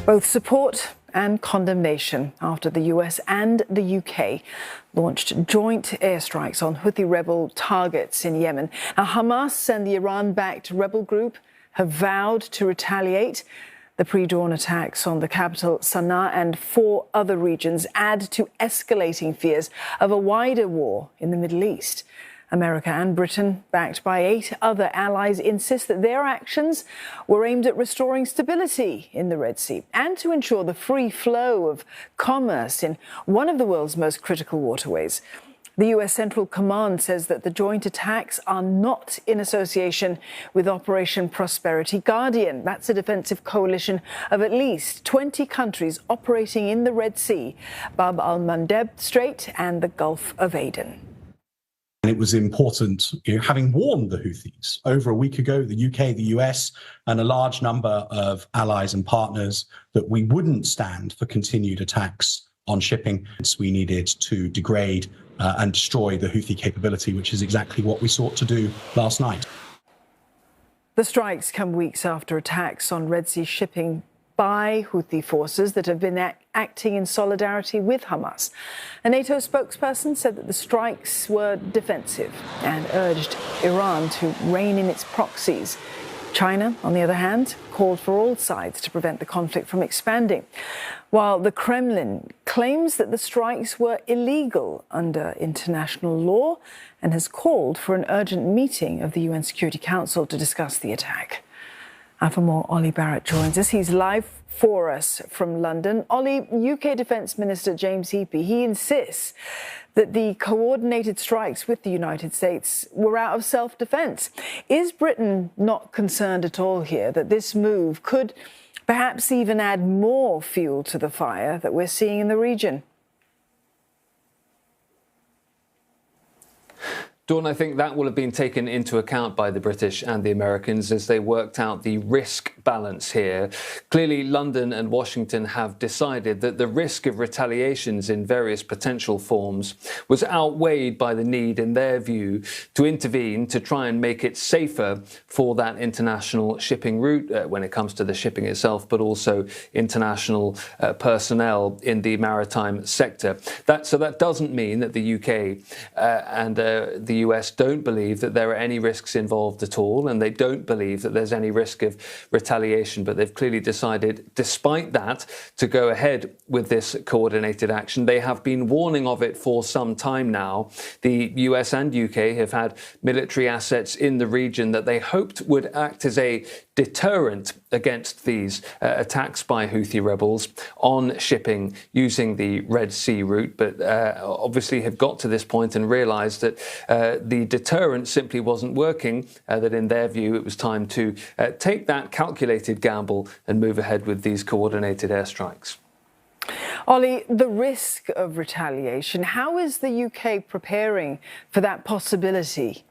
Both support and condemnation after the US and the UK launched joint airstrikes on Houthi rebel targets in Yemen. Now, Hamas and the Iran-backed rebel group have vowed to retaliate. The pre-dawn attacks on the capital, Sanaa, and 4 other regions add to escalating fears of a wider war in the Middle East. America and Britain, backed by 8 other allies, insist that their actions were aimed at restoring stability in the Red Sea and to ensure the free flow of commerce in one of the world's most critical waterways. The US Central Command says that the joint attacks are not in association with Operation Prosperity Guardian. That's a defensive coalition of at least 20 countries operating in the Red Sea, Bab al-Mandeb Strait and the Gulf of Aden. And it was important, having warned the Houthis over a week ago, the UK, the US, and a large number of allies and partners, that we wouldn't stand for continued attacks on shipping. We needed to degrade and destroy the Houthi capability, which is exactly what we sought to do last night. The strikes come weeks after attacks on Red Sea shipping by Houthi forces that have been acting in solidarity with Hamas. A NATO spokesperson said that the strikes were defensive and urged Iran to rein in its proxies. China, on the other hand, called for all sides to prevent the conflict from expanding, while the Kremlin claims that the strikes were illegal under international law and has called for an urgent meeting of the UN Security Council to discuss the attack. And for more, Olly Barratt joins us. He's live for us from London. Olly, UK Defence Minister James Heappey, he insists that the coordinated strikes with the United States were out of self-defence. Is Britain not concerned at all here that this move could perhaps even add more fuel to the fire that we're seeing in the region? Dawn, I think that will have been taken into account by the British and the Americans as they worked out the risk balance here. Clearly, London and Washington have decided that the risk of retaliations in various potential forms was outweighed by the need, in their view, to intervene to try and make it safer for that international shipping route when it comes to the shipping itself, but also international personnel in the maritime sector. So that doesn't mean that the UK and the US don't believe that there are any risks involved at all, and they don't believe that there's any risk of retaliation. But they've clearly decided, despite that, to go ahead with this coordinated action. They have been warning of it for some time now. The US and UK have had military assets in the region that they hoped would act as a deterrent against these attacks by Houthi rebels on shipping using the Red Sea route, but obviously have got to this point and realised that the deterrent simply wasn't working, that in their view it was time to take that calculated gamble and move ahead with these coordinated airstrikes. Olly, the risk of retaliation, how is the UK preparing for that possibility?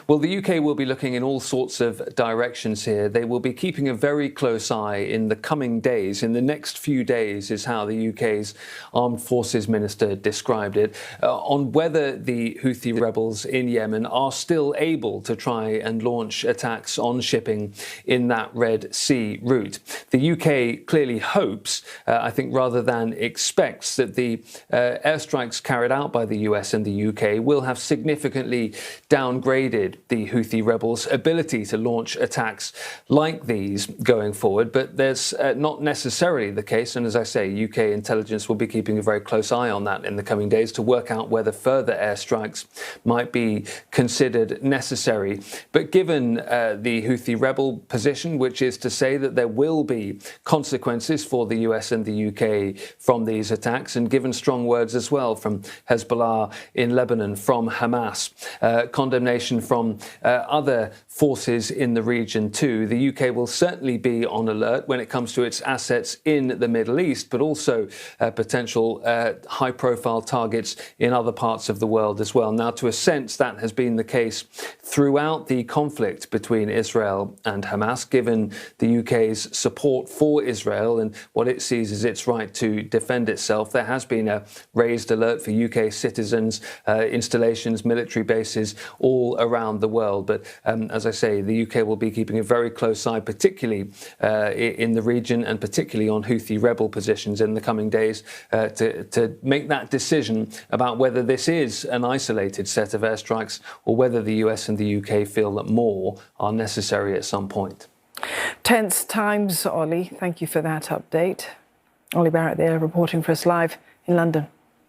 Well, the UK will be looking in all sorts of directions here. They will be keeping a very close eye in the coming days. In the next few days is how the UK's Armed Forces Minister described it, on whether the Houthi rebels in Yemen are still able to try and launch attacks on shipping in that Red Sea route. The UK clearly hopes, I think rather than expects, that the airstrikes carried out by the US and the UK will have significantly downgraded the Houthi rebels' ability to launch attacks like these going forward. But there's not necessarily the case. And as I say, UK intelligence will be keeping a very close eye on that in the coming days to work out whether further airstrikes might be considered necessary. But given the Houthi rebel position, which is to say that there will be consequences for the US and the UK from these attacks, and given strong words as well from Hezbollah in Lebanon, from Hamas, condemnation from other forces in the region too, the UK will certainly be on alert when it comes to its assets in the Middle East, but also potential high-profile targets in other parts of the world as well. Now, to a sense, that has been the case throughout the conflict between Israel and Hamas, given the UK's support for Israel and what it sees as its right to defend itself. There has been a raised alert for UK citizens, installations, military bases all around around the world. But as I say, the UK will be keeping a very close eye, particularly in the region and particularly on Houthi rebel positions in the coming days to make that decision about whether this is an isolated set of airstrikes or whether the US and the UK feel that more are necessary at some point. Tense times, Olly. Thank you for that update. Olly Barratt there reporting for us live in London.